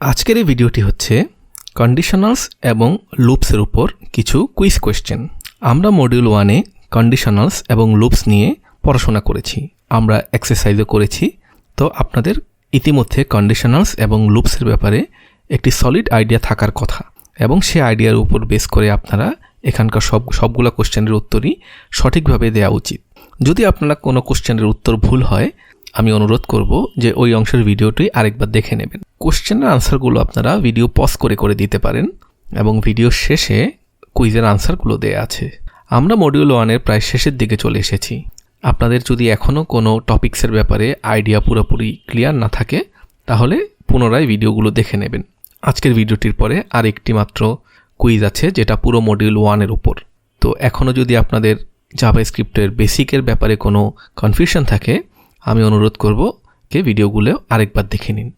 আজকের এই ভিডিওটি হচ্ছে কন্ডিশনালস এবং লুপসের উপর কিছু কুইজ কোয়েশ্চেন। আমরা মডিউল 1-এ কন্ডিশনালস এবং লুপস নিয়ে পড়াশোনা করেছি, আমরা এক্সারসাইজও করেছি। তো আপনাদের ইতিমধ্যে কন্ডিশনালস এবং লুপসের ব্যাপারে একটি সলিড আইডিয়া থাকার কথা, এবং সেই আইডিয়ার উপর বেস করে আপনারা এখানকার সবগুলো কোশ্চেনের উত্তরই সঠিকভাবে দেওয়া উচিত। যদি আপনারা কোনো কোশ্চেনের উত্তর ভুল হয়, আমি অনুরোধ করব যে ওই অংশের ভিডিওটি আরেকবার দেখে নেবেন। কোশ্চেনের আনসারগুলো আপনারা ভিডিও পজ করে দিতে পারেন, এবং ভিডিও শেষে কুইজের আনসারগুলো দেয়া আছে। আমরা মডিউল 1-এর প্রায় শেষের দিকে চলে এসেছি। আপনাদের যদি এখনও কোনো টপিক্সের ব্যাপারে আইডিয়া পুরোপুরি ক্লিয়ার না থাকে, তাহলে পুনরায় ভিডিওগুলো দেখে নেবেন। আজকের ভিডিওটির পরে আরেকটি মাত্র কুইজ আছে, যেটা পুরো মডিউল 1-এর উপর। তো এখনও যদি আপনাদের জাভাস্ক্রিপ্টের বেসিকের ব্যাপারে কোনো কনফিউশন থাকে, আমি অনুরোধ করব যে ভিডিওগুলো আরেকবার দেখে নিন।